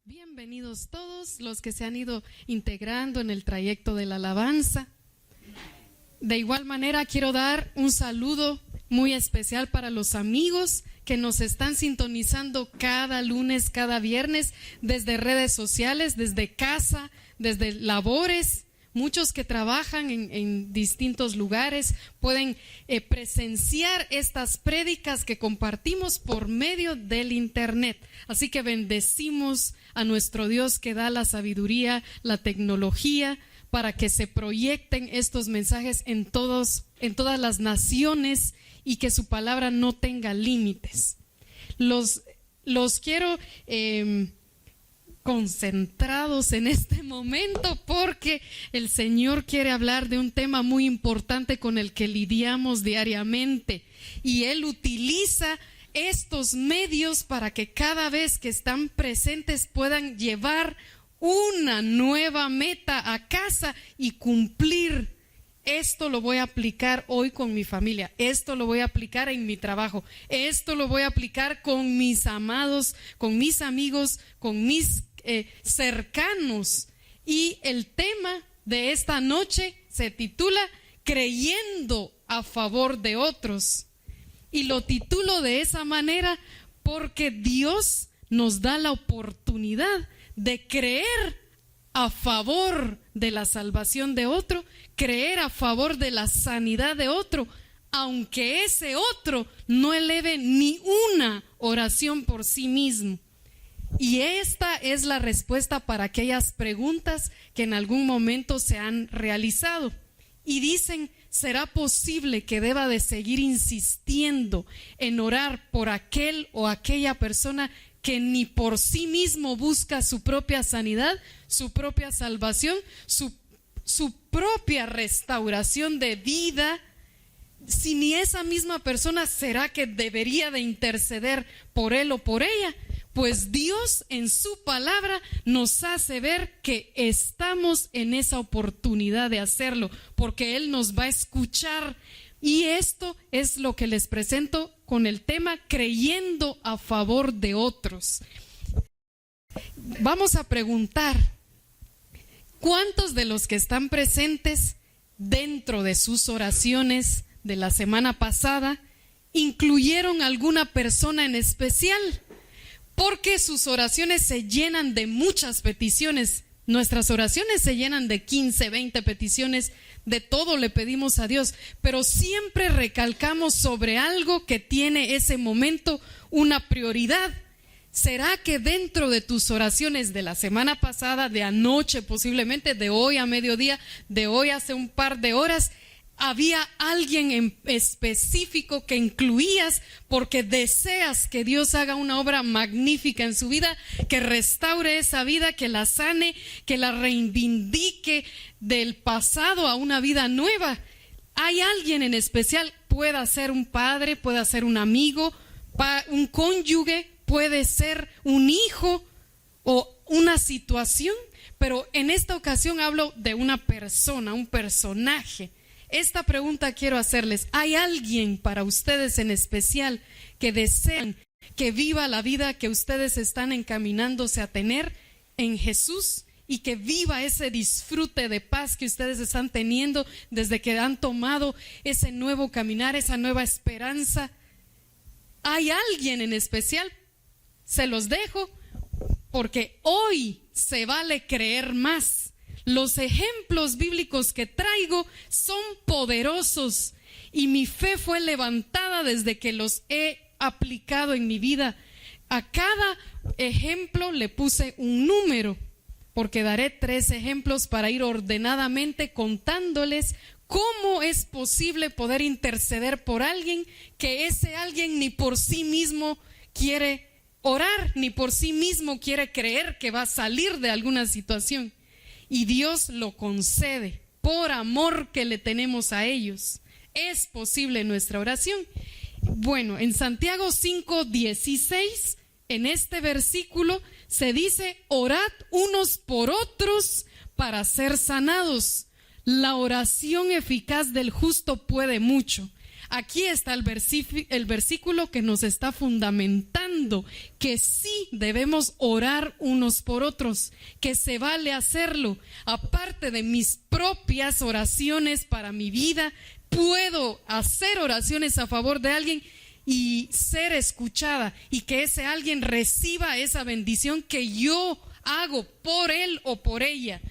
Bienvenidos todos los que se han ido integrando en el trayecto de la alabanza. De igual manera quiero dar un saludo muy especial para los amigos que nos están sintonizando cada lunes, cada viernes, desde redes sociales, desde casa, desde labores. Muchos que trabajan en distintos lugares pueden presenciar estas prédicas que compartimos por medio del internet. Así que bendecimos a nuestro Dios que da la sabiduría, la tecnología, para que se proyecten estos mensajes en todas las naciones y que su palabra no tenga límites. Los quiero concentrados en este momento porque el Señor quiere hablar de un tema muy importante con el que lidiamos diariamente, y Él utiliza estos medios para que cada vez que están presentes puedan llevar una nueva meta a casa y cumplir. Esto lo voy a aplicar hoy con mi familia, esto lo voy a aplicar en mi trabajo, esto lo voy a aplicar con mis amados, con mis amigos, con mis cercanos. Y el tema de esta noche se titula Creyendo a favor de otros. Y lo titulo de esa manera porque Dios nos da la oportunidad de creer a favor de la salvación de otro, creer a favor de la sanidad de otro, aunque ese otro no eleve ni una oración por sí mismo. Y esta es la respuesta para aquellas preguntas que en algún momento se han realizado y dicen: ¿será posible que deba de seguir insistiendo en orar por aquel o aquella persona que ni por sí mismo busca su propia sanidad, su propia salvación, su propia restauración de vida? Si ni esa misma persona, ¿será que debería de interceder por él o por ella? Pues Dios en su palabra nos hace ver que estamos en esa oportunidad de hacerlo, porque Él nos va a escuchar. Y esto es lo que les presento con el tema Creyendo a favor de otros. Vamos a preguntar, ¿cuántos de los que están presentes dentro de sus oraciones de la semana pasada incluyeron alguna persona en especial? Porque sus oraciones se llenan de muchas peticiones. Nuestras oraciones se llenan de 15, 20 peticiones, de todo le pedimos a Dios, pero siempre recalcamos sobre algo que tiene ese momento una prioridad. ¿Será que dentro de tus oraciones de la semana pasada, de anoche posiblemente, de hoy a mediodía, de hoy hace un par de horas, había alguien en específico que incluías porque deseas que Dios haga una obra magnífica en su vida, que restaure esa vida, que la sane, que la reivindique del pasado a una vida nueva? ¿Hay alguien en especial? Puede ser un padre, puede ser un amigo, un cónyuge, puede ser un hijo o una situación, pero en esta ocasión hablo de una persona, un personaje. Esta pregunta quiero hacerles: ¿hay alguien para ustedes en especial que desean que viva la vida que ustedes están encaminándose a tener en Jesús y que viva ese disfrute de paz que ustedes están teniendo desde que han tomado ese nuevo caminar, esa nueva esperanza? ¿Hay alguien en especial? Se los dejo porque hoy se vale creer más. Los ejemplos bíblicos que traigo son poderosos y mi fe fue levantada desde que los he aplicado en mi vida. A cada ejemplo le puse un número, porque daré 3 ejemplos para ir ordenadamente contándoles cómo es posible poder interceder por alguien que ese alguien ni por sí mismo quiere orar, ni por sí mismo quiere creer que va a salir de alguna situación. Y Dios lo concede por amor que le tenemos a ellos. Es posible nuestra oración. Bueno, en Santiago 5:16, en este versículo se dice: orad unos por otros para ser sanados. La oración eficaz del justo puede mucho. Aquí está el versículo que nos está fundamentando que sí debemos orar unos por otros, que se vale hacerlo. Aparte de mis propias oraciones para mi vida, puedo hacer oraciones a favor de alguien y ser escuchada, y que ese alguien reciba esa bendición que yo hago por él o por ella.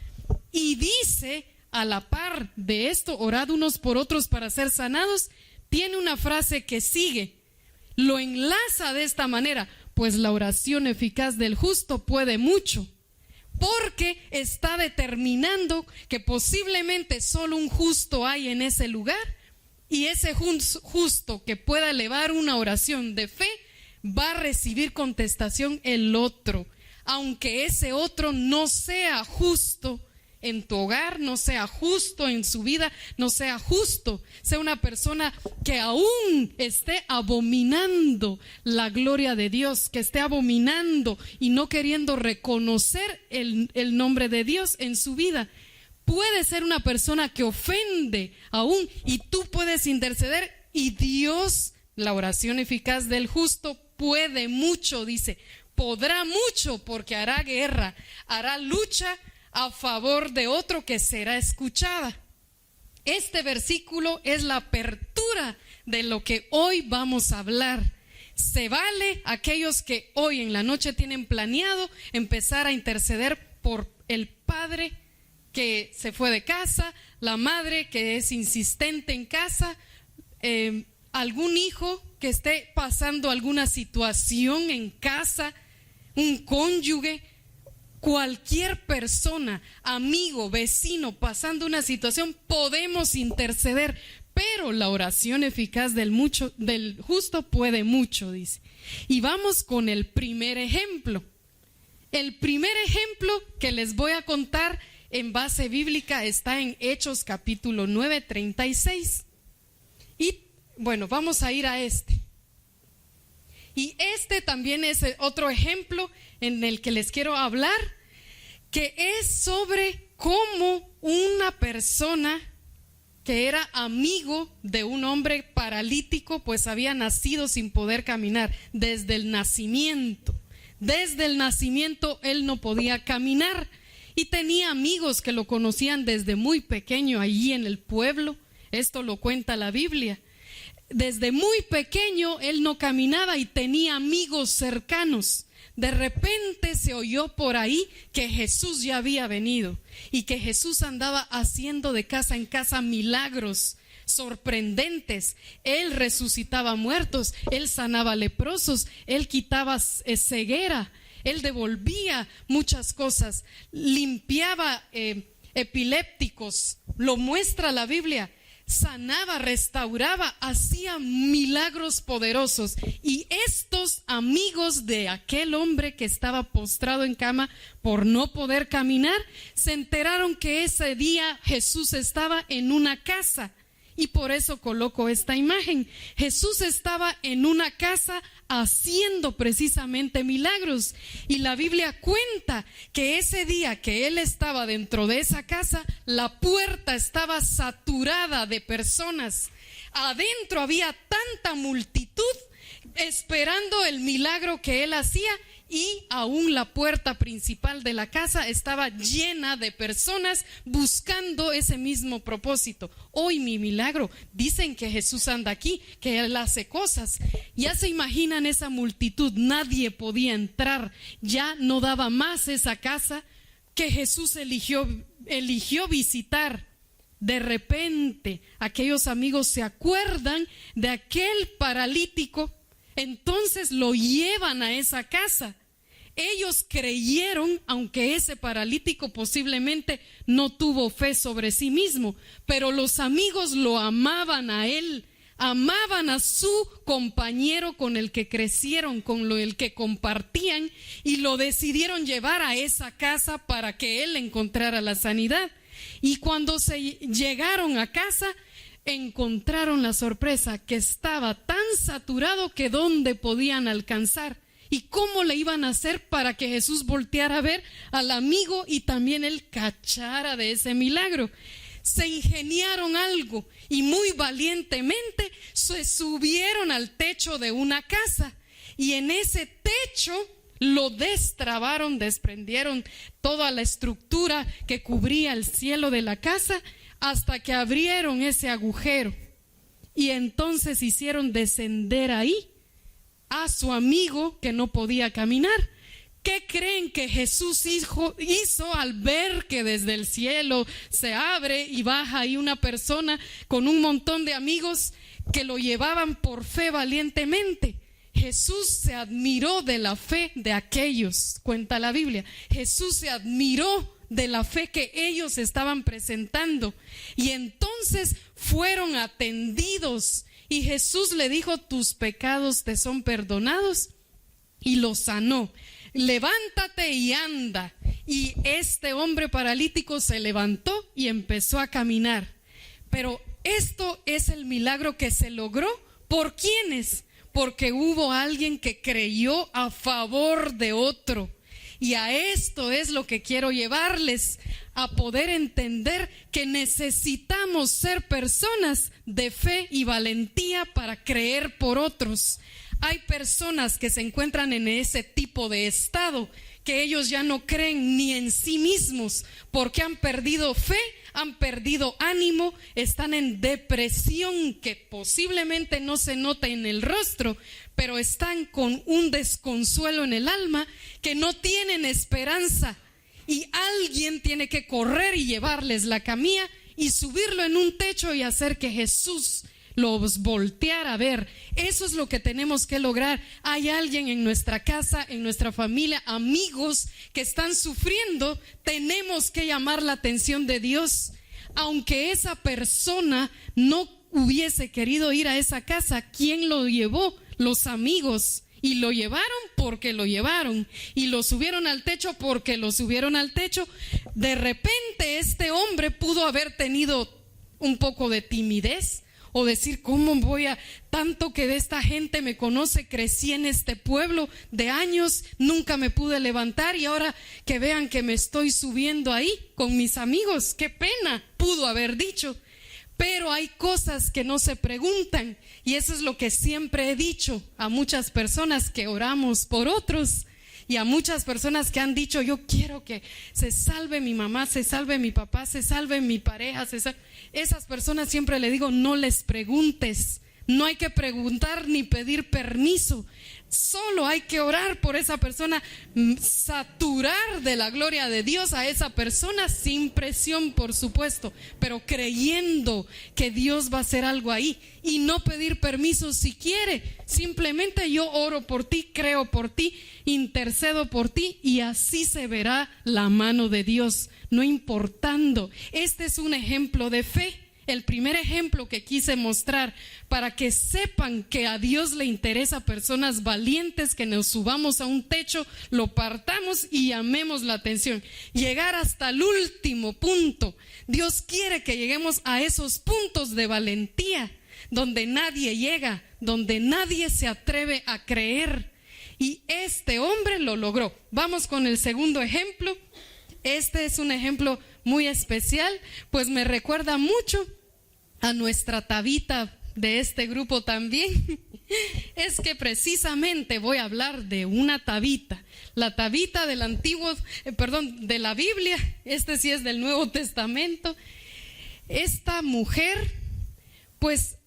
Y dice, a la par de esto, orad unos por otros para ser sanados. Tiene una frase que sigue, lo enlaza de esta manera: pues la oración eficaz del justo puede mucho. Porque está determinando que posiblemente solo un justo hay en ese lugar, y ese justo que pueda elevar una oración de fe va a recibir contestación el otro, aunque ese otro no sea justo en tu hogar, no sea justo en su vida, no sea justo, sea una persona que aún esté abominando la gloria de Dios, que esté abominando y no queriendo reconocer el nombre de Dios en su vida. Puede ser una persona que ofende aún, y tú puedes interceder, y Dios, la oración eficaz del justo puede mucho, dice, podrá mucho, porque hará guerra, hará lucha a favor de otro que será escuchada. Este versículo es la apertura de lo que hoy vamos a hablar. Se vale aquellos que hoy en la noche tienen planeado empezar a interceder por el padre que se fue de casa, la madre que es insistente en casa, algún hijo que esté pasando alguna situación en casa, un cónyuge, cualquier persona, amigo, vecino, pasando una situación, podemos interceder, pero la oración eficaz del justo puede mucho, dice. Y vamos con el primer ejemplo. El primer ejemplo que les voy a contar en base bíblica está en Hechos capítulo 9, 36. Y bueno, vamos a ir a este. Y este también es otro ejemplo en el que les quiero hablar, que es sobre cómo una persona que era amigo de un hombre paralítico, pues había nacido sin poder caminar desde el nacimiento. Desde el nacimiento él no podía caminar, y tenía amigos que lo conocían desde muy pequeño allí en el pueblo. Esto lo cuenta la Biblia. Desde muy pequeño él no caminaba y tenía amigos cercanos. De repente se oyó por ahí que Jesús ya había venido y que Jesús andaba haciendo de casa en casa milagros sorprendentes. Él resucitaba muertos, él sanaba leprosos, él quitaba ceguera, él devolvía muchas cosas, limpiaba epilépticos, lo muestra la Biblia. Sanaba, restauraba, hacía milagros poderosos. Y estos amigos de aquel hombre que estaba postrado en cama por no poder caminar, se enteraron que ese día Jesús estaba en una casa. Y por eso coloco esta imagen. Jesús estaba en una casa haciendo precisamente milagros. Y la Biblia cuenta que ese día que él estaba dentro de esa casa, la puerta estaba saturada de personas. Adentro había tanta multitud esperando el milagro que él hacía, y aún la puerta principal de la casa estaba llena de personas buscando ese mismo propósito. Hoy mi milagro, dicen que Jesús anda aquí, que él hace cosas. Ya se imaginan esa multitud, nadie podía entrar, ya no daba más esa casa que Jesús eligió visitar. De repente aquellos amigos se acuerdan de aquel paralítico. Entonces lo llevan a esa casa. Ellos creyeron, aunque ese paralítico posiblemente no tuvo fe sobre sí mismo, pero los amigos lo amaban a él, amaban a su compañero con el que crecieron, con el que compartían, y lo decidieron llevar a esa casa para que él encontrara la sanidad. Y cuando llegaron a casa, encontraron la sorpresa, que estaba tan saturado que dónde podían alcanzar. ¿Y cómo le iban a hacer para que Jesús volteara a ver al amigo y también él cachara de ese milagro? se ingeniaron algo y muy valientemente se subieron al techo de una casa, y en ese techo lo destrabaron, desprendieron toda la estructura que cubría el cielo de la casa hasta que abrieron ese agujero, y entonces hicieron descender ahí a su amigo que no podía caminar. ¿Qué creen que Jesús hizo al ver que desde el cielo se abre y baja ahí una persona con un montón de amigos que lo llevaban por fe valientemente? Jesús se admiró de la fe de aquellos, cuenta la Biblia. Jesús se admiró de la fe que ellos estaban presentando, y entonces fueron atendidos, y Jesús le dijo: tus pecados te son perdonados, y lo sanó. Levántate y anda. Y este hombre paralítico se levantó y empezó a caminar. Pero esto es el milagro que se logró. ¿Por quiénes? Porque hubo alguien que creyó a favor de otro. Y a esto es lo que quiero llevarles, a poder entender que necesitamos ser personas de fe y valentía para creer por otros. Hay personas que se encuentran en ese tipo de estado, que ellos ya no creen ni en sí mismos, porque han perdido fe, han perdido ánimo, están en depresión que posiblemente no se nota en el rostro, pero están con un desconsuelo en el alma, que no tienen esperanza, y alguien tiene que correr y llevarles la camilla y subirlo en un techo y hacer que Jesús los volteara a ver. Eso es lo que tenemos que lograr. Hay alguien en nuestra casa, en nuestra familia, amigos que están sufriendo. Tenemos que llamar la atención de Dios. Aunque esa persona no hubiese querido ir a esa casa, ¿quién lo llevó? Los amigos. Y lo llevaron porque lo llevaron, y lo subieron al techo porque lo subieron al techo. De repente este hombre pudo haber tenido un poco de timidez, o decir: ¿cómo voy a tanto que de esta gente me conoce? Crecí en este pueblo de años, nunca me pude levantar, y ahora que vean que me estoy subiendo ahí con mis amigos, qué pena, pudo haber dicho. Pero hay cosas que no se preguntan, y eso es lo que siempre he dicho a muchas personas que oramos por otros, y a muchas personas que han dicho: yo quiero que se salve mi mamá, se salve mi papá, se salve mi pareja, esas personas siempre le digo: no les preguntes. No hay que preguntar ni pedir permiso, solo hay que orar por esa persona, saturar de la gloria de Dios a esa persona, sin presión por supuesto, pero creyendo que Dios va a hacer algo ahí, y no pedir permiso si quiere. Simplemente yo oro por ti, creo por ti, intercedo por ti, y así se verá la mano de Dios, no importando. Este es un ejemplo de fe. El primer ejemplo que quise mostrar, para que sepan que a Dios le interesa personas valientes, que nos subamos a un techo, lo partamos y llamemos la atención. Llegar hasta el último punto. Dios quiere que lleguemos a esos puntos de valentía, donde nadie llega, donde nadie se atreve a creer. Y este hombre lo logró. Vamos con el segundo ejemplo. Este es un ejemplo muy especial, pues me recuerda mucho a nuestra Tabita de este grupo también. Es que precisamente voy a hablar de una Tabita, la Tabita del de la Biblia. Este sí es del Nuevo Testamento. Esta mujer, pues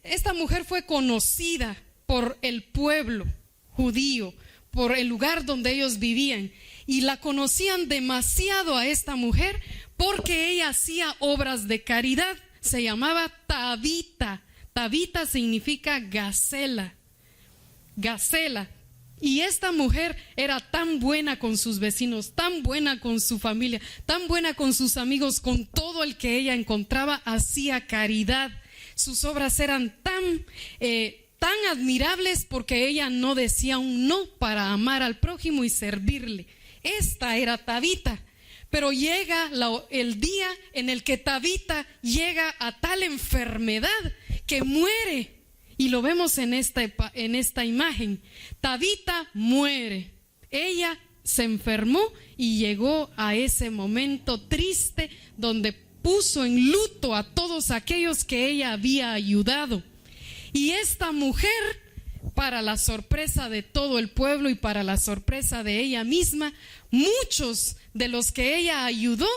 esta mujer fue conocida por el pueblo judío, por el lugar donde ellos vivían, y la conocían demasiado a esta mujer porque ella hacía obras de caridad. Se llamaba Tabita. Tabita significa gacela. Gacela. Y esta mujer era tan buena con sus vecinos, tan buena con su familia, tan buena con sus amigos, con todo el que ella encontraba, hacía caridad. Sus obras eran tan admirables porque ella no decía un no para amar al prójimo y servirle. Esta era Tabita. Pero llega el día en el que Tabita llega a tal enfermedad que muere. Y lo vemos en esta imagen. Tabita muere. Ella se enfermó y llegó a ese momento triste donde puso en luto a todos aquellos que ella había ayudado. Y esta mujer, para la sorpresa de todo el pueblo y para la sorpresa de ella misma, muchos de los que ella ayudó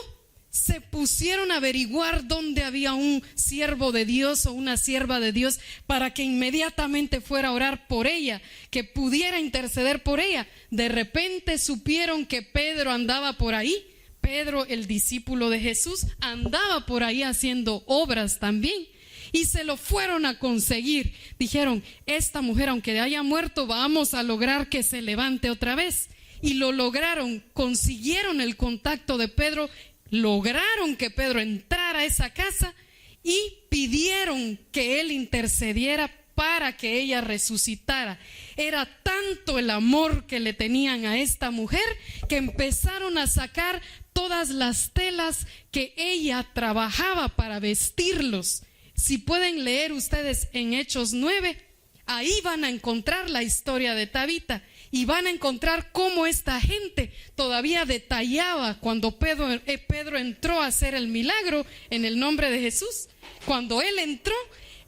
se pusieron a averiguar dónde había un siervo de Dios o una sierva de Dios para que inmediatamente fuera a orar por ella, que pudiera interceder por ella. De repente supieron que Pedro andaba por ahí. Pedro, el discípulo de Jesús, andaba por ahí haciendo obras también. Y se lo fueron a conseguir. Dijeron, esta mujer, aunque haya muerto, vamos a lograr que se levante otra vez. Y lo lograron, consiguieron el contacto de Pedro, lograron que Pedro entrara a esa casa y pidieron que él intercediera para que ella resucitara. Era tanto el amor que le tenían a esta mujer que empezaron a sacar todas las telas que ella trabajaba para vestirlos. Si pueden leer ustedes en Hechos 9, ahí van a encontrar la historia de Tabita y van a encontrar cómo esta gente todavía detallaba cuando Pedro entró a hacer el milagro en el nombre de Jesús. Cuando él entró,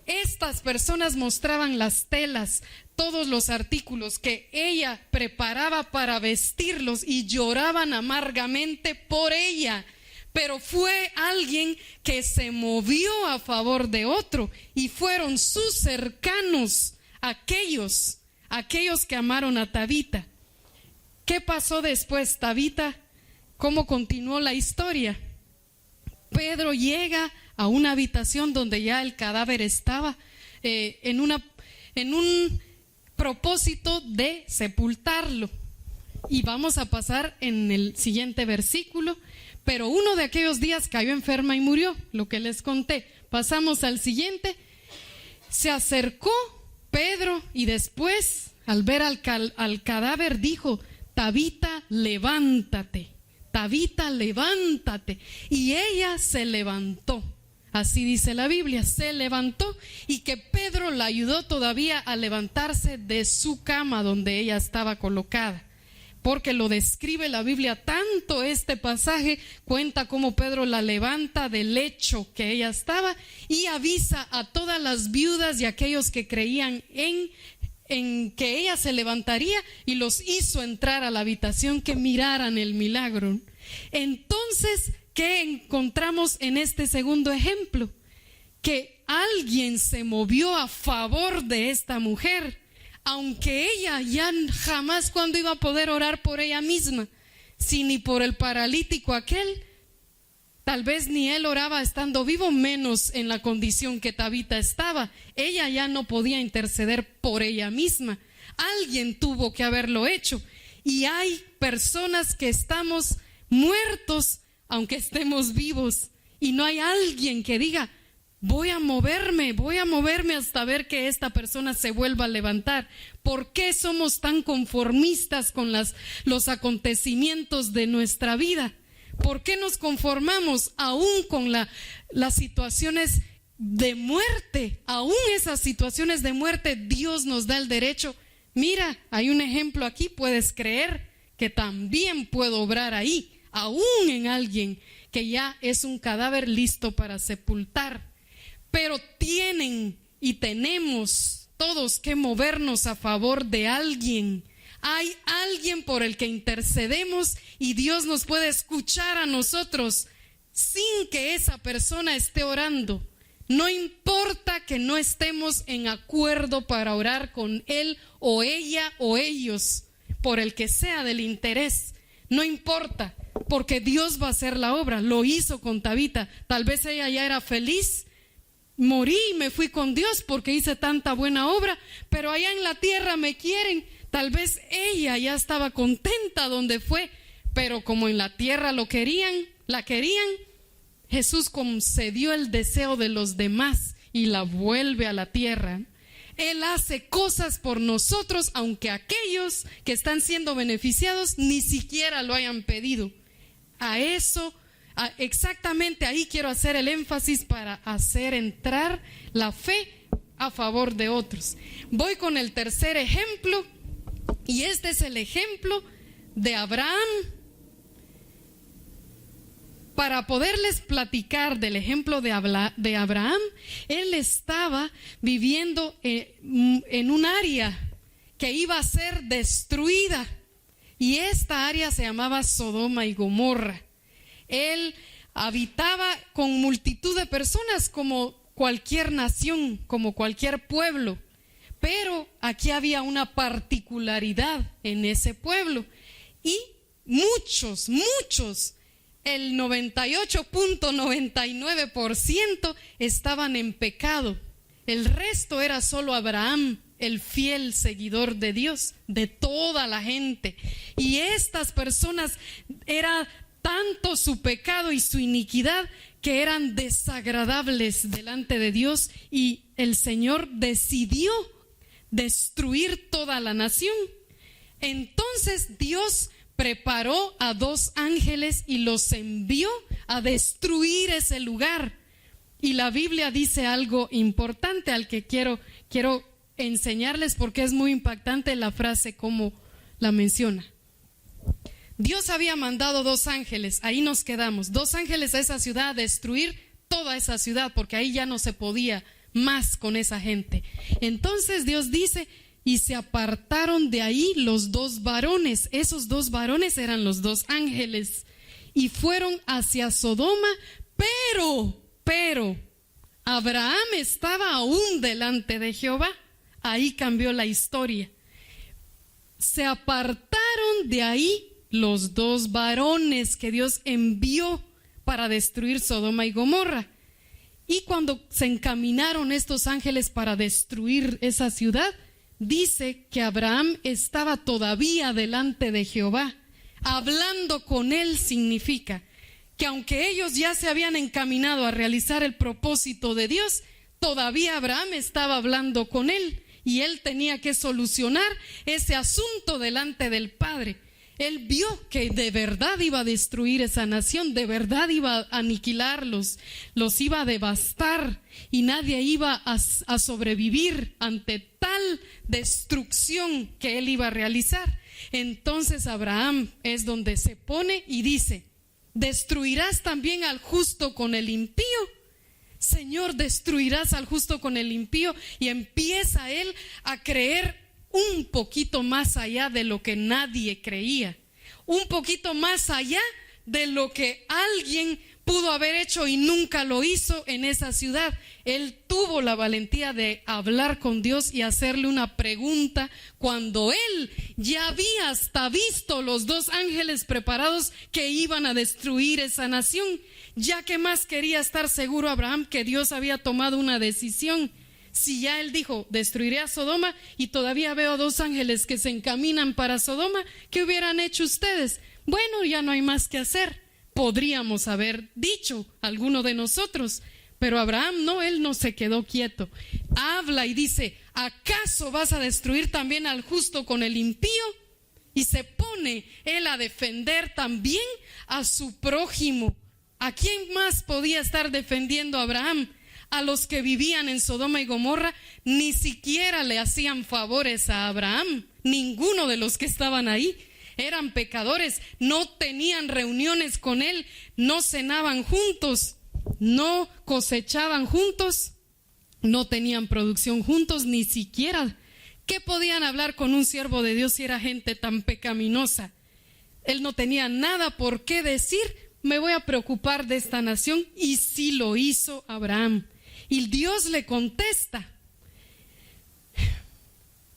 estas personas mostraban las telas, todos los artículos que ella preparaba para vestirlos y lloraban amargamente por ella. Pero fue alguien que se movió a favor de otro y fueron sus cercanos, aquellos que amaron a Tabita. ¿Qué pasó después, Tabita? ¿Cómo continuó la historia? Pedro llega a una habitación donde ya el cadáver estaba en un propósito de sepultarlo. Y vamos a pasar en el siguiente versículo. Pero uno de aquellos días cayó enferma y murió, lo que les conté. Pasamos al siguiente. Se acercó Pedro y después, al ver al cadáver, dijo, Tabita, levántate. Tabita, levántate. Y ella se levantó. Así dice la Biblia, se levantó, y que Pedro la ayudó todavía a levantarse de su cama donde ella estaba colocada. Porque lo describe la Biblia tanto, este pasaje cuenta cómo Pedro la levanta del lecho que ella estaba y avisa a todas las viudas y aquellos que creían en que ella se levantaría, y los hizo entrar a la habitación que miraran el milagro. Entonces, ¿qué encontramos en este segundo ejemplo? Que alguien se movió a favor de esta mujer, aunque ella ya jamás cuando iba a poder orar por ella misma, si ni por el paralítico aquel, tal vez ni él oraba estando vivo, menos en la condición que Tabita estaba. Ella ya no podía interceder por ella misma. Alguien tuvo que haberlo hecho. Y hay personas que estamos muertos aunque estemos vivos, y no hay alguien que diga, voy a moverme hasta ver que esta persona se vuelva a levantar. ¿Por qué somos tan conformistas con los acontecimientos de nuestra vida? ¿Por qué nos conformamos aún con las situaciones de muerte? Aún esas situaciones de muerte, Dios nos da el derecho. Mira, hay un ejemplo aquí, puedes creer que también puedo obrar ahí, aún en alguien que ya es un cadáver listo para sepultar. Pero tienen y tenemos todos que movernos a favor de alguien. Hay alguien por el que intercedemos y Dios nos puede escuchar a nosotros sin que esa persona esté orando. No importa que no estemos en acuerdo para orar con él o ella o ellos, por el que sea del interés. No importa, porque Dios va a hacer la obra. Lo hizo con Tabita. Tal vez ella ya era feliz. Morí y me fui con Dios porque hice tanta buena obra, pero allá en la tierra me quieren. Tal vez ella ya estaba contenta donde fue, pero como en la tierra la querían, Jesús concedió el deseo de los demás y la vuelve a la tierra. Él hace cosas por nosotros, aunque aquellos que están siendo beneficiados ni siquiera lo hayan pedido. A eso, exactamente ahí quiero hacer el énfasis para hacer entrar la fe a favor de otros. Voy con el tercer ejemplo, y este es el ejemplo de Abraham. para poderles platicar del ejemplo de Abraham, él estaba viviendo en un área que iba a ser destruida, y esta área se llamaba Sodoma y Gomorra. Él habitaba con multitud de personas como cualquier nación, como cualquier pueblo, pero aquí había una particularidad en ese pueblo, y muchos, el 98.99% estaban en pecado. El resto era solo Abraham, el fiel seguidor de Dios, de toda la gente. Y estas personas, era tanto su pecado y su iniquidad que eran desagradables delante de Dios, y el Señor decidió destruir toda la nación. Entonces Dios preparó a 2 ángeles y los envió a destruir ese lugar. Y la Biblia dice algo importante al que quiero enseñarles, porque es muy impactante la frase como la menciona. Dios había mandado 2 ángeles, ahí nos quedamos, 2 ángeles a esa ciudad, a destruir toda esa ciudad, porque ahí ya no se podía más con esa gente. Entonces Dios dice: y se apartaron de ahí los 2 varones. Esos 2 varones eran los 2 ángeles, y fueron hacia Sodoma, pero Abraham estaba aún delante de Jehová. Ahí cambió la historia. Se apartaron de ahí los 2 varones que Dios envió para destruir Sodoma y Gomorra. Y cuando se encaminaron estos ángeles para destruir esa ciudad, dice que Abraham estaba todavía delante de Jehová. Hablando con él significa que aunque ellos ya se habían encaminado a realizar el propósito de Dios, todavía Abraham estaba hablando con él, y él tenía que solucionar ese asunto delante del Padre. Él vio que de verdad iba a destruir esa nación, de verdad iba a aniquilarlos, los iba a devastar, y nadie iba a sobrevivir ante tal destrucción que él iba a realizar. Entonces Abraham es donde se pone y dice: ¿destruirás también al justo con el impío? Señor, ¿destruirás al justo con el impío? Y empieza él a creer un poquito más allá de lo que nadie creía, un poquito más allá de lo que alguien pudo haber hecho y nunca lo hizo en esa ciudad. Él tuvo la valentía de hablar con Dios y hacerle una pregunta cuando él ya había hasta visto los 2 ángeles preparados que iban a destruir esa nación. Ya que más quería estar seguro Abraham que Dios había tomado una decisión. Si ya él dijo: destruiré a Sodoma, y todavía veo 2 ángeles que se encaminan para Sodoma, ¿qué hubieran hecho ustedes? Bueno, ya no hay más que hacer, podríamos haber dicho alguno de nosotros. Pero Abraham no, él no se quedó quieto. Habla y dice: ¿acaso vas a destruir también al justo con el impío? Y se pone él a defender también a su prójimo. ¿A quién más podía estar defendiendo Abraham? A los que vivían en Sodoma y Gomorra. Ni siquiera le hacían favores a Abraham. Ninguno de los que estaban ahí. Eran pecadores, no tenían reuniones con él, no cenaban juntos, no cosechaban juntos, no tenían producción juntos, ni siquiera. ¿Qué podían hablar con un siervo de Dios si era gente tan pecaminosa? Él no tenía nada por qué decir: me voy a preocupar de esta nación. Y sí lo hizo Abraham. Y Dios le contesta.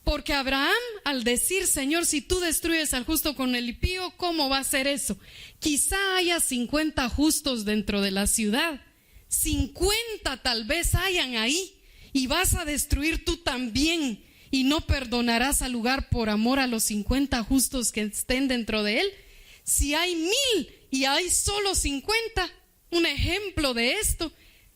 Porque Abraham, al decir: Señor, si tú destruyes al justo con el impío, ¿cómo va a ser eso? Quizá haya 50 justos dentro de la ciudad. 50 tal vez hayan ahí. Y vas a destruir tú también. Y no perdonarás al lugar por amor a los 50 justos que estén dentro de él. Si hay 1000 y hay solo 50, un ejemplo de esto: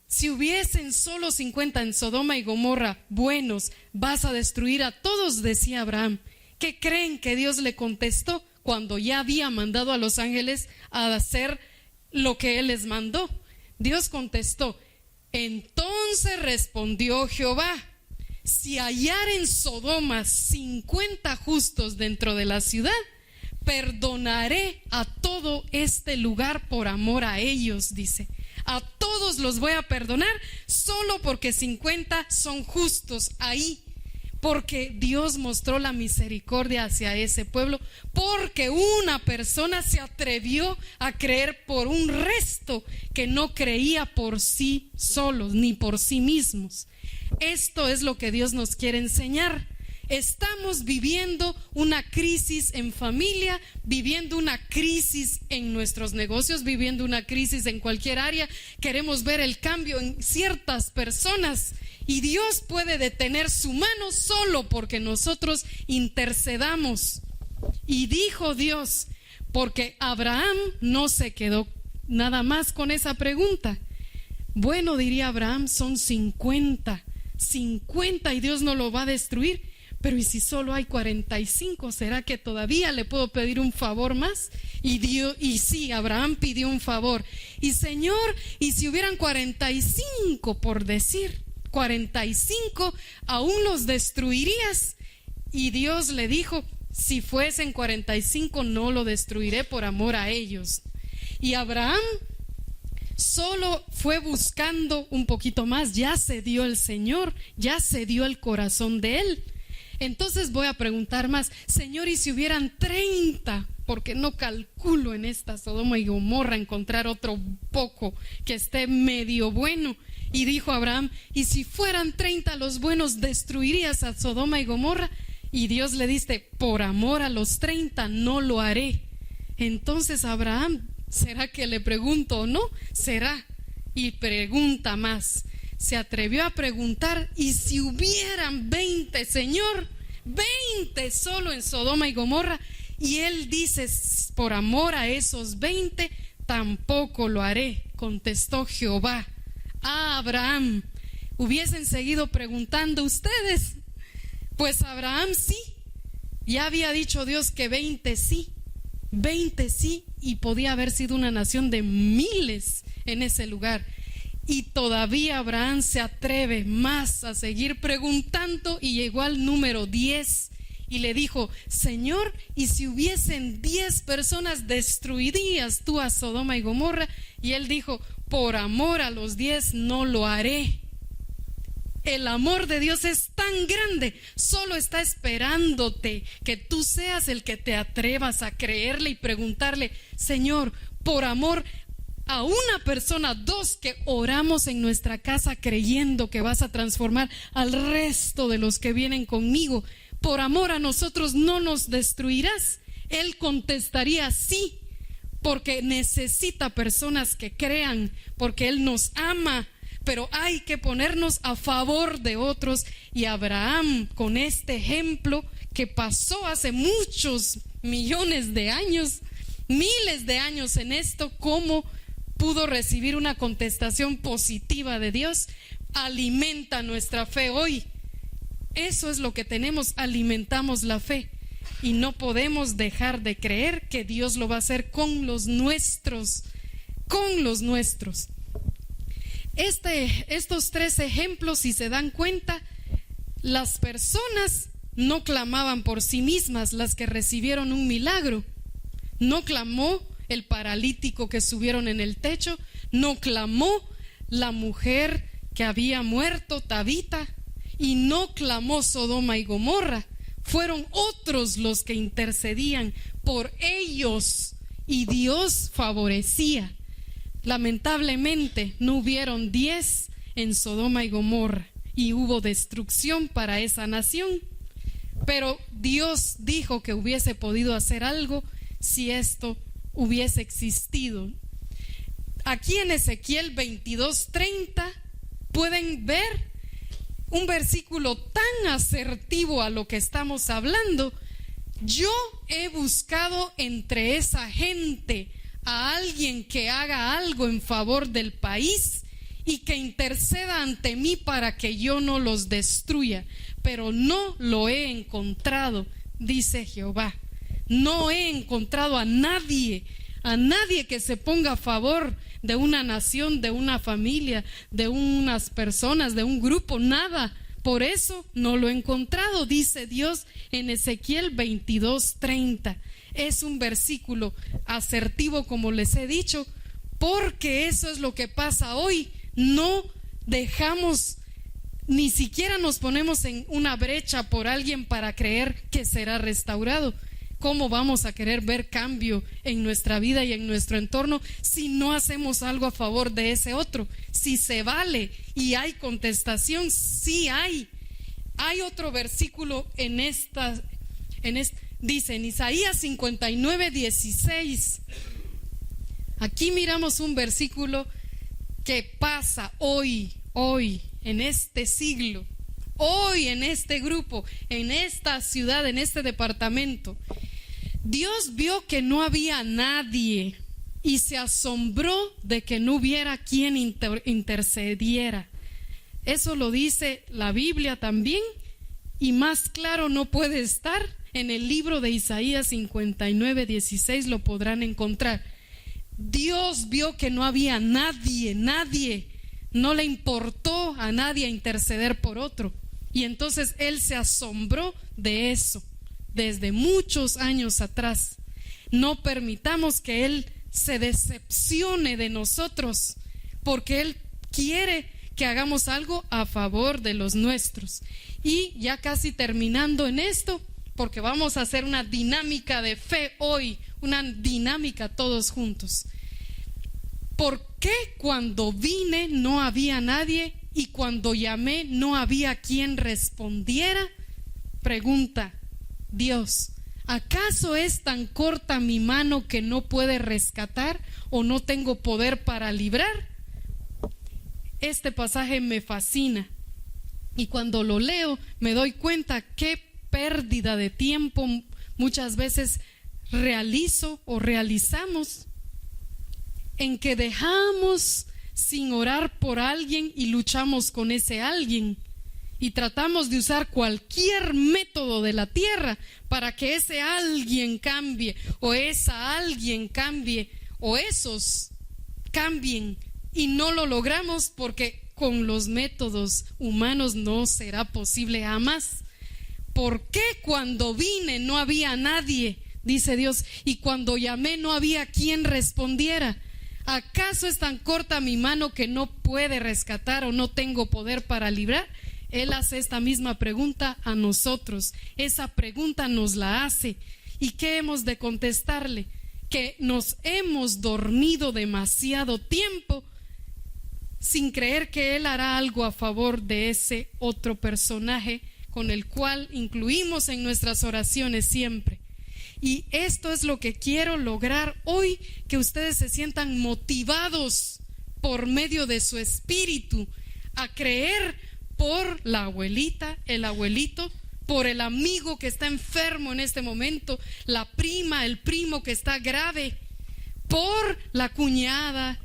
si hubiesen solo 50 en Sodoma y Gomorra buenos, vas a destruir a todos, decía Abraham. ¿Qué creen que Dios le contestó cuando ya había mandado a los ángeles a hacer lo que él les mandó? Dios contestó: entonces respondió Jehová: si hallar en Sodoma 50 justos dentro de la ciudad, perdonaré a todo este lugar por amor a ellos, dice. A todos los voy a perdonar solo porque 50 son justos ahí. Porque Dios mostró la misericordia hacia ese pueblo, porque una persona se atrevió a creer por un resto que no creía por sí solos ni por sí mismos. Esto es lo que Dios nos quiere enseñar. Estamos viviendo una crisis en familia, viviendo una crisis en nuestros negocios, viviendo una crisis en cualquier área. Queremos ver el cambio en ciertas personas y Dios puede detener su mano solo porque nosotros intercedamos. Y dijo Dios, porque Abraham no se quedó nada más con esa pregunta. Bueno, diría Abraham, son 50 y Dios no lo va a destruir. Pero ¿y si solo hay 45? ¿Será que todavía le puedo pedir un favor más? Y sí, Abraham pidió un favor. Y Señor, ¿y si hubieran 45, por decir, 45, aún los destruirías? Y Dios le dijo, si fuesen 45 no lo destruiré por amor a ellos. Y Abraham solo fue buscando un poquito más, ya se dio el Señor, ya se dio el corazón de él. Entonces voy a preguntar más, Señor, ¿y si hubieran 30? Porque no calculo en esta Sodoma y Gomorra encontrar otro poco que esté medio bueno. Y dijo Abraham, ¿y si fueran 30 los buenos, destruirías a Sodoma y Gomorra? Y Dios le dice, por amor a los 30 no lo haré. Entonces Abraham, ¿será que le pregunto o no? Será. Y pregunta más. Se atrevió a preguntar, ¿y si hubieran 20, Señor? 20 solo en Sodoma y Gomorra. Y él dice, por amor a esos 20, tampoco lo haré, contestó Jehová. Ah, Abraham, hubiesen seguido preguntando ustedes. Pues Abraham sí, ya había dicho Dios que 20 sí, y podía haber sido una nación de miles en ese lugar. Y todavía Abraham se atreve más a seguir preguntando y llegó al número 10 y le dijo, Señor, ¿y si hubiesen 10 personas, destruirías tú a Sodoma y Gomorra? Y él dijo, por amor a los 10 no lo haré. El amor de Dios es tan grande, solo está esperándote que tú seas el que te atrevas a creerle y preguntarle, Señor, por amor a una persona, 2 que oramos en nuestra casa creyendo que vas a transformar al resto de los que vienen conmigo, por amor a nosotros no nos destruirás. Él contestaría sí, porque necesita personas que crean, porque Él nos ama, pero hay que ponernos a favor de otros. Y Abraham, con este ejemplo que pasó hace muchos millones de años, miles de años en esto, ¿cómo pudo recibir una contestación positiva de Dios? Alimenta nuestra fe hoy. Eso es lo que tenemos, alimentamos la fe. Y no podemos dejar de creer que Dios lo va a hacer con los nuestros, Estos 3 ejemplos, si se dan cuenta, las personas no clamaban por sí mismas, las que recibieron un milagro. No clamó el paralítico que subieron en el techo, no clamó la mujer que había muerto, Tabita, y no clamó Sodoma y Gomorra. Fueron otros los que intercedían por ellos y Dios favorecía. Lamentablemente no hubieron 10 en Sodoma y Gomorra y hubo destrucción para esa nación, pero Dios dijo que hubiese podido hacer algo si esto hubiese existido. Aquí en Ezequiel 22:30 pueden ver un versículo tan asertivo a lo que estamos hablando. Yo he buscado entre esa gente a alguien que haga algo en favor del país y que interceda ante mí para que yo no los destruya, pero no lo he encontrado, dice Jehová. No he encontrado a nadie que se ponga a favor de una nación, de una familia, de unas personas, de un grupo, nada. Por eso no lo he encontrado, dice Dios en Ezequiel 22:30. Es un versículo asertivo, como les he dicho, porque eso es lo que pasa hoy. No dejamos, ni siquiera nos ponemos en una brecha por alguien para creer que será restaurado. ¿Cómo vamos a querer ver cambio en nuestra vida y en nuestro entorno si no hacemos algo a favor de ese otro? Si se vale y hay contestación, sí hay. Hay otro versículo dice en Isaías 59:16. Aquí miramos un versículo que pasa hoy, en este siglo, hoy en este grupo, en esta ciudad, en este departamento. Dios vio que no había nadie y se asombró de que no hubiera quien intercediera. Eso lo dice la Biblia también, y más claro no puede estar. En el libro de Isaías 59:16 lo podrán encontrar. Dios vio que no había nadie, no le importó a nadie interceder por otro, y entonces Él se asombró de eso desde muchos años atrás. No permitamos que Él se decepcione de nosotros, porque Él quiere que hagamos algo a favor de los nuestros. Y ya casi terminando en esto, porque vamos a hacer una dinámica de fe hoy, una dinámica todos juntos. ¿Por qué cuando vine no había nadie y cuando llamé no había quien respondiera? Pregunta Dios: ¿acaso es tan corta mi mano que no puede rescatar o no tengo poder para librar? Este pasaje me fascina, y cuando lo leo me doy cuenta qué pérdida de tiempo muchas veces realizo o realizamos, en que dejamos sin orar por alguien y luchamos con ese alguien, y tratamos de usar cualquier método de la tierra para que ese alguien cambie, o esa alguien cambie, o esos cambien, y no lo logramos porque con los métodos humanos no será posible jamás. ¿Por qué cuando vine no había nadie? Dice Dios, y cuando llamé no había quien respondiera. ¿Acaso es tan corta mi mano que no puede rescatar o no tengo poder para librar? Él hace esta misma pregunta a nosotros. Esa pregunta nos la hace. ¿Y qué hemos de contestarle? Que nos hemos dormido demasiado tiempo sin creer que Él hará algo a favor de ese otro personaje con el cual incluimos en nuestras oraciones siempre. Y esto es lo que quiero lograr hoy, que ustedes se sientan motivados por medio de su espíritu a creer por la abuelita, el abuelito, por el amigo que está enfermo en este momento, la prima, el primo que está grave, por la cuñada,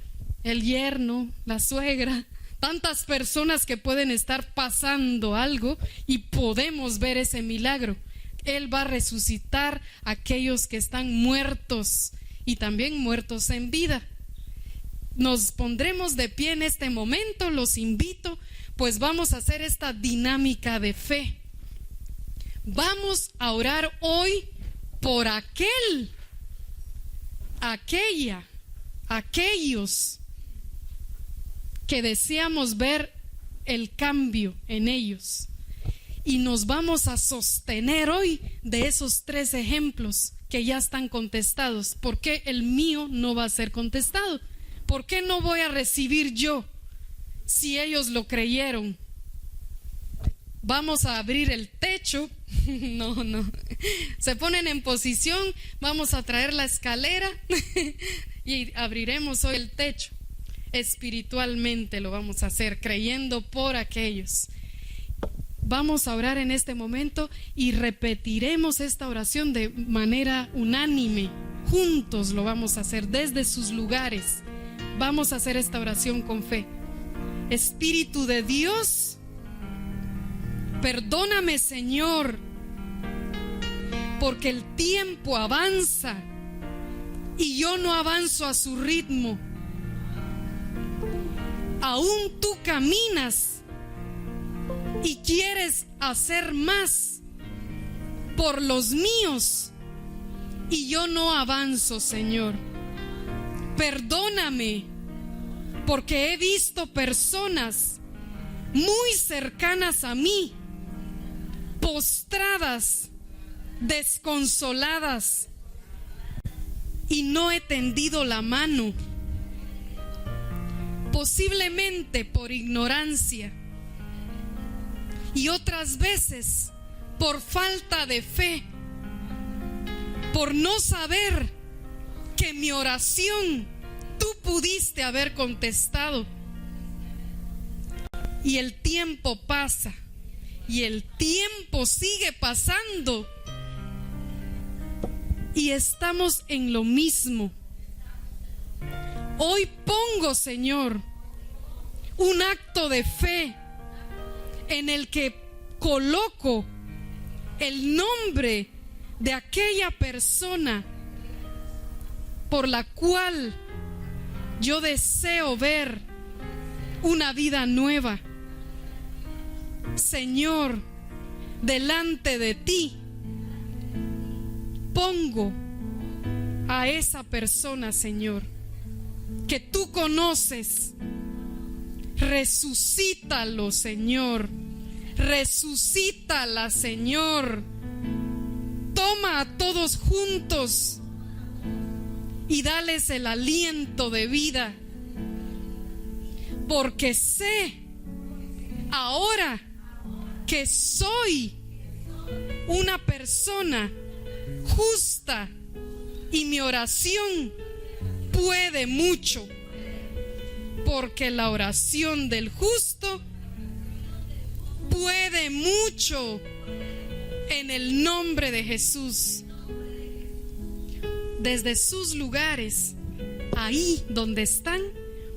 el yerno, la suegra, tantas personas que pueden estar pasando algo y podemos ver ese milagro. Él va a resucitar a aquellos que están muertos y también muertos en vida. Nos pondremos de pie en este momento, los invito, pues vamos a hacer esta dinámica de fe. Vamos a orar hoy por aquellos que deseamos ver el cambio en ellos. Y nos vamos a sostener hoy de esos 3 ejemplos que ya están contestados. ¿Por qué el mío no va a ser contestado? ¿Por qué no voy a recibir yo si ellos lo creyeron? Vamos a abrir el techo. No. Se ponen en posición. Vamos a traer la escalera y abriremos hoy el techo. Espiritualmente lo vamos a hacer, creyendo por aquellos. Vamos a orar en este momento y repetiremos esta oración de manera unánime. Juntos lo vamos a hacer desde sus lugares. Vamos a hacer esta oración con fe. Espíritu de Dios, perdóname, Señor, porque el tiempo avanza y yo no avanzo a su ritmo. Aún tú caminas y quieres hacer más por los míos, y yo no avanzo, Señor. Perdóname, porque he visto personas muy cercanas a mí, postradas, desconsoladas, y no he tendido la mano, posiblemente por ignorancia, y otras veces por falta de fe, por no saber que mi oración tú pudiste haber contestado. Y el tiempo pasa, y el tiempo sigue pasando, y estamos en lo mismo. Hoy pongo, Señor, un acto de fe en el que coloco el nombre de aquella persona por la cual yo deseo ver una vida nueva. Señor, delante de ti pongo a esa persona, Señor, que tú conoces. Resucítalo, Señor. Resucítala, Señor. Toma a todos juntos y dales el aliento de vida, porque sé ahora que soy una persona justa y mi oración puede mucho, porque la oración del justo puede mucho. En el nombre de Jesús, desde sus lugares, ahí donde están,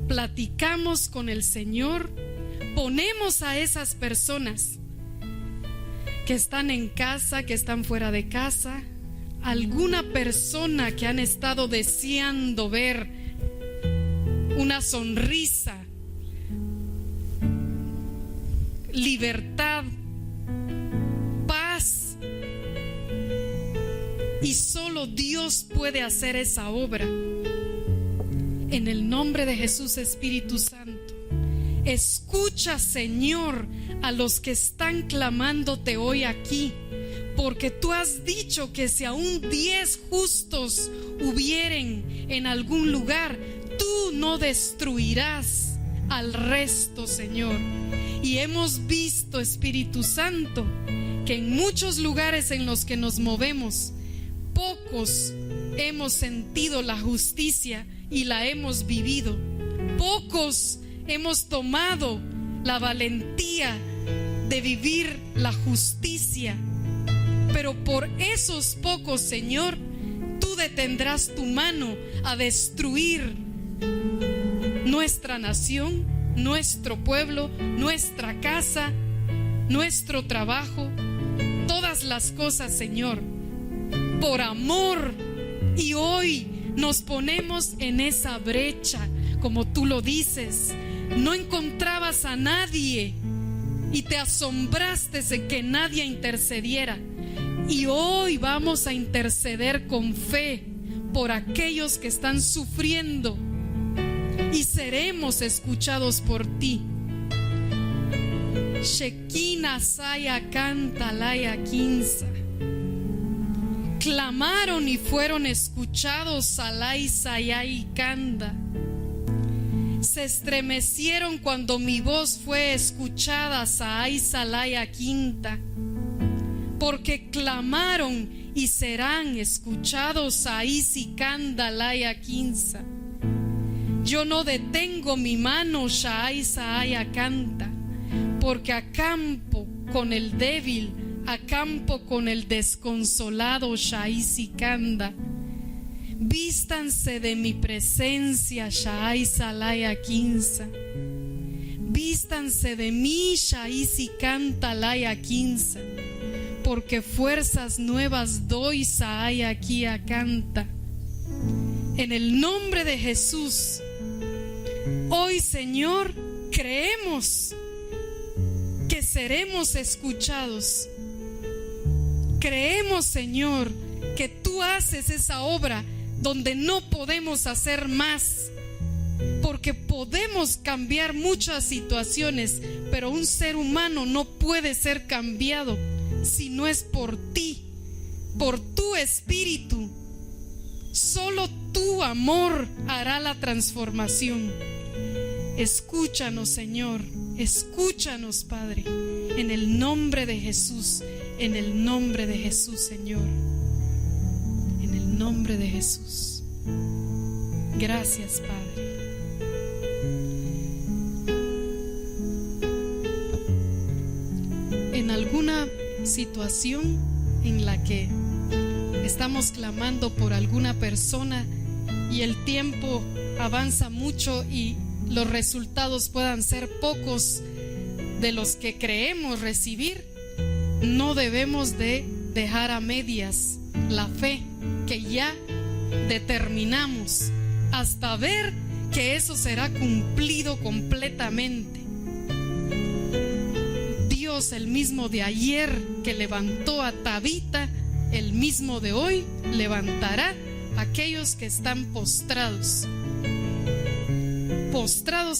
platicamos con el Señor. Ponemos a esas personas que están en casa, que están fuera de casa, alguna persona que han estado deseando ver una sonrisa, libertad, paz, y solo Dios puede hacer esa obra. En el nombre de Jesús, Espíritu Santo, escucha, Señor, a los que están clamándote hoy aquí, porque tú has dicho que si aún 10 justos hubieren en algún lugar, tú no destruirás al resto, Señor. Y hemos visto, Espíritu Santo, que en muchos lugares en los que nos movemos, pocos hemos sentido la justicia y la hemos vivido. Pocos hemos tomado la valentía de vivir la justicia. Pero por esos pocos, Señor, tú detendrás tu mano a destruir nuestra nación, nuestro pueblo, nuestra casa, nuestro trabajo, todas las cosas, Señor, por amor. Y hoy nos ponemos en esa brecha, como tú lo dices. No encontrabas a nadie y te asombraste de que nadie intercediera. Y hoy vamos a interceder con fe por aquellos que están sufriendo, y seremos escuchados por ti. Shekina saya canta laya quinza. Clamaron y fueron escuchados, Salai sayai canda. Se estremecieron cuando mi voz fue escuchada, Saai salaya quinta. Porque clamaron y serán escuchados, Saai sikanda laya quinza. Yo no detengo mi mano, Shaai saaya canta, porque acampo con el débil, acampo con el desconsolado, Shaai sikanda. Vístanse de mi presencia, Shaai salaya quinza. Vístanse de mí, Shaai sikanta laya quinza, porque fuerzas nuevas doy, Saai aquí canta. En el nombre de Jesús, hoy, Señor, creemos que seremos escuchados. Creemos, Señor, que tú haces esa obra donde no podemos hacer más, porque podemos cambiar muchas situaciones, pero un ser humano no puede ser cambiado si no es por ti, por tu espíritu. Solo tu amor hará la transformación. Escúchanos, Señor, escúchanos, Padre, en el nombre de Jesús, en el nombre de Jesús, Señor, en el nombre de Jesús. Gracias, Padre. En alguna situación en la que estamos clamando por alguna persona y el tiempo avanza mucho y los resultados puedan ser pocos de los que creemos recibir, no debemos de dejar a medias la fe que ya determinamos hasta ver que eso será cumplido completamente. Dios, el mismo de ayer que levantó a Tabita, el mismo de hoy levantará a aquellos que están postrados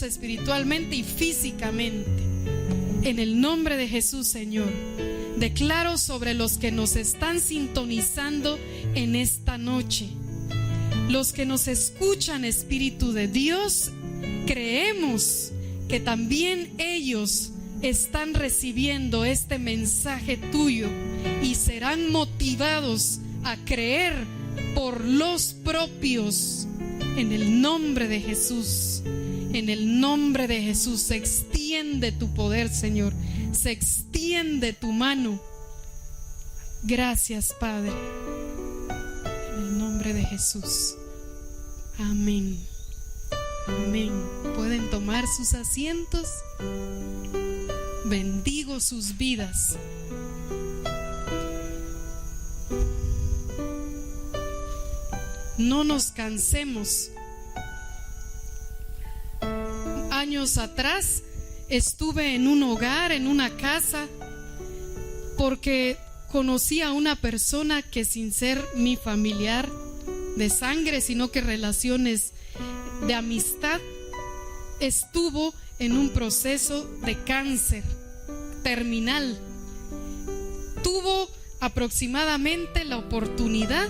espiritualmente y físicamente. En el nombre de Jesús, Señor, declaro sobre los que nos están sintonizando en esta noche, los que nos escuchan, Espíritu de Dios, creemos que también ellos están recibiendo este mensaje tuyo y serán motivados a creer por los propios. En el nombre de Jesús, en el nombre de Jesús, se extiende tu poder, Señor, se extiende tu mano. Gracias, Padre, en el nombre de Jesús. Amén. Amén. Pueden tomar sus asientos. Bendigo sus vidas. No nos cansemos. Años atrás estuve en un hogar, en una casa, porque conocí a una persona que, sin ser mi familiar de sangre, sino que relaciones de amistad, estuvo en un proceso de cáncer terminal. Tuvo aproximadamente la oportunidad,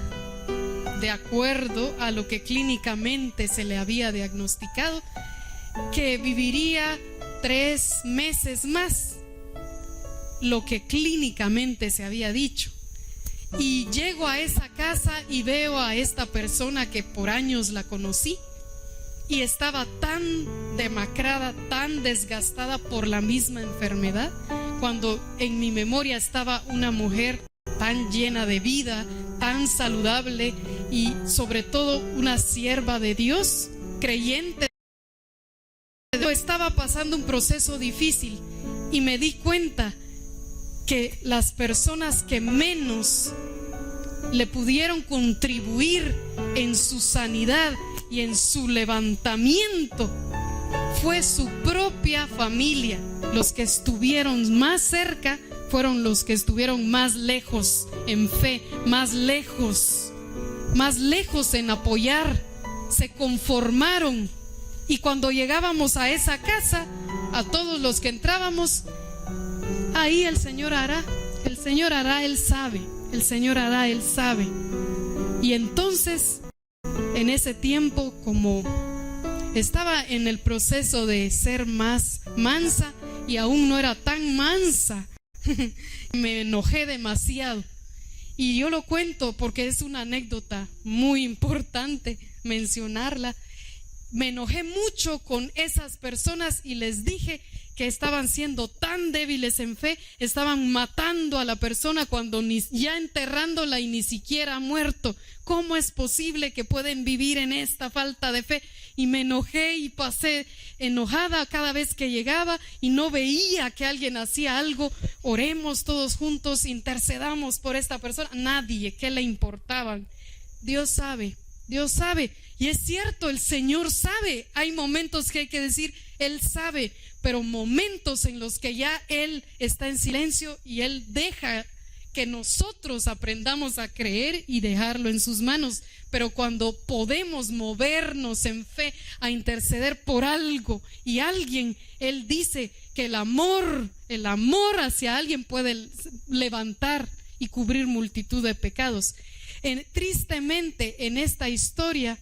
de acuerdo a lo que clínicamente se le había diagnosticado, que viviría 3 meses más, lo que clínicamente se había dicho. Y llego a esa casa y veo a esta persona que por años la conocí, y estaba tan demacrada, tan desgastada por la misma enfermedad, cuando en mi memoria estaba una mujer tan llena de vida, tan saludable y sobre todo una sierva de Dios, creyente. Estaba pasando un proceso difícil y me di cuenta que las personas que menos le pudieron contribuir en su sanidad y en su levantamiento fue su propia familia. Los que estuvieron más cerca fueron los que estuvieron más lejos en fe, más lejos en apoyar. Se conformaron, y cuando llegábamos a esa casa, a todos los que entrábamos, ahí el Señor hará, Él sabe, el Señor hará, Él sabe. Y entonces, en ese tiempo, como estaba en el proceso de ser más mansa y aún no era tan mansa, me enojé demasiado. Y yo lo cuento porque es una anécdota muy importante mencionarla. Me enojé mucho con esas personas y les dije que estaban siendo tan débiles en fe, estaban matando a la persona cuando ya enterrándola y ni siquiera ha muerto. ¿Cómo es posible que pueden vivir en esta falta de fe? Y me enojé y pasé enojada cada vez que llegaba y no veía que alguien hacía algo. Oremos todos juntos, intercedamos por esta persona. Nadie, ¿qué le importaban? Dios sabe. Y es cierto, el Señor sabe. Hay momentos que hay que decir, Él sabe, pero momentos en los que ya Él está en silencio y Él deja que nosotros aprendamos a creer y dejarlo en sus manos. Pero cuando podemos movernos en fe a interceder por algo y alguien, Él dice que el amor hacia alguien puede levantar y cubrir multitud de pecados. Tristemente, en esta historia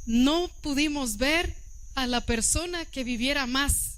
no pudimos ver a la persona que viviera más.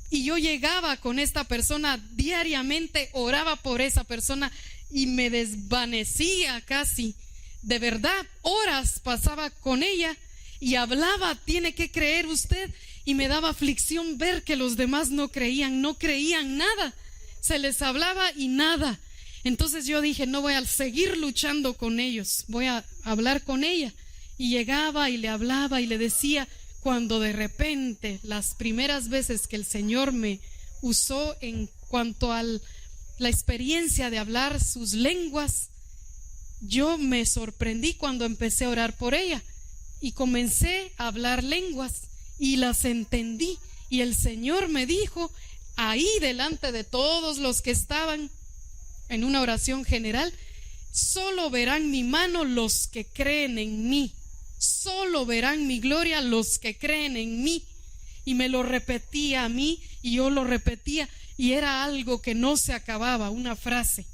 Y yo llegaba con esta persona diariamente, oraba por esa persona y me desvanecía casi. De verdad, horas pasaba con ella y hablaba, tiene que creer usted, y me daba aflicción ver que los demás no creían nada. Se les hablaba y nada. Entonces yo dije, no voy a seguir luchando con ellos, voy a hablar con ella. Y llegaba y le hablaba y le decía, cuando de repente, las primeras veces que el Señor me usó en cuanto a la experiencia de hablar sus lenguas, yo me sorprendí cuando empecé a orar por ella y comencé a hablar lenguas y las entendí. Y el Señor me dijo, ahí delante de todos los que estaban en una oración general, solo verán mi mano los que creen en mí. Solo verán mi gloria los que creen en mí. Y me lo repetía a mí y yo lo repetía, y era algo que no se acababa, una frase,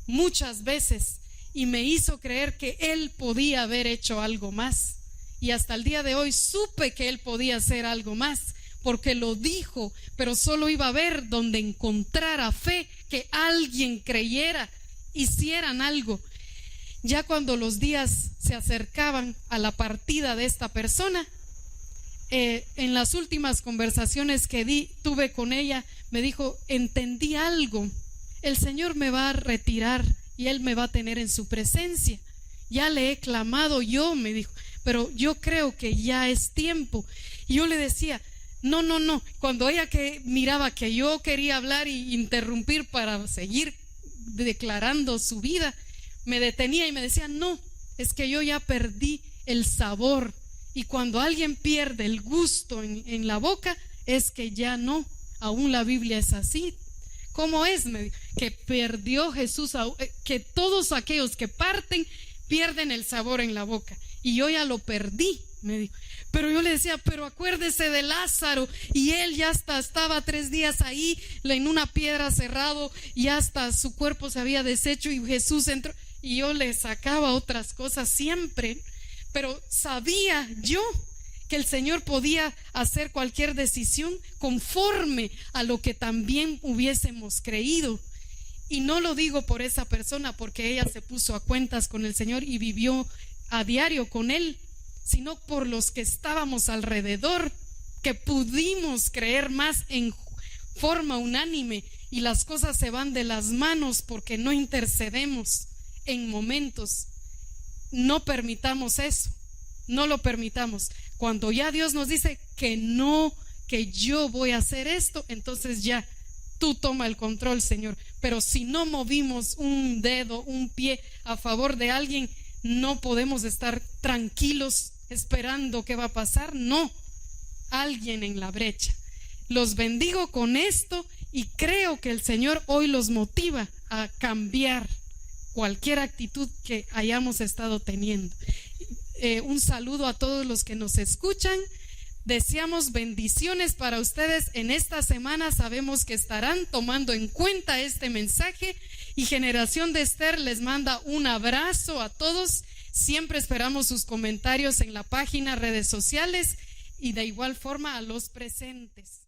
muchas veces, y me hizo creer que Él podía haber hecho algo más. Y hasta el día de hoy supe que Él podía hacer algo más, porque lo dijo, pero solo iba a ver donde encontrara fe, que alguien creyera, hicieran algo. Ya cuando los días se acercaban a la partida de esta persona, en las últimas conversaciones que tuve con ella, me dijo, entendí algo, el Señor me va a retirar y Él me va a tener en su presencia. Ya le he clamado yo, me dijo, pero yo creo que ya es tiempo. Y yo le decía, no, cuando ella que miraba que yo quería hablar y interrumpir para seguir declarando su vida, me detenía y me decía, no, es que yo ya perdí el sabor, y cuando alguien pierde el gusto en la boca, es que ya no, aún la Biblia es así. ¿Cómo es? Que perdió Jesús, que todos aquellos que parten pierden el sabor en la boca, y yo ya lo perdí, me dijo. Pero yo le decía, pero acuérdese de Lázaro, y él ya estaba 3 días ahí en una piedra cerrado, y hasta su cuerpo se había deshecho y Jesús entró. Y yo le sacaba otras cosas siempre, pero sabía yo que el Señor podía hacer cualquier decisión conforme a lo que también hubiésemos creído. Y no lo digo por esa persona, porque ella se puso a cuentas con el Señor y vivió a diario con Él, sino por los que estábamos alrededor, que pudimos creer más en forma unánime, y las cosas se van de las manos porque no intercedemos en momentos. No permitamos eso, no lo permitamos. Cuando ya Dios nos dice que no, que yo voy a hacer esto, entonces ya tú toma el control, Señor. Pero si no movimos un dedo, un pie a favor de alguien, no podemos estar tranquilos esperando qué va a pasar. No, alguien en la brecha. Los bendigo con esto y creo que el Señor hoy los motiva a cambiar cualquier actitud que hayamos estado teniendo. Un saludo a todos los que nos escuchan. Deseamos bendiciones para ustedes en esta semana. Sabemos que estarán tomando en cuenta este mensaje, y Generación de Esther les manda un abrazo a todos. Siempre esperamos sus comentarios en la página, redes sociales, y de igual forma a los presentes.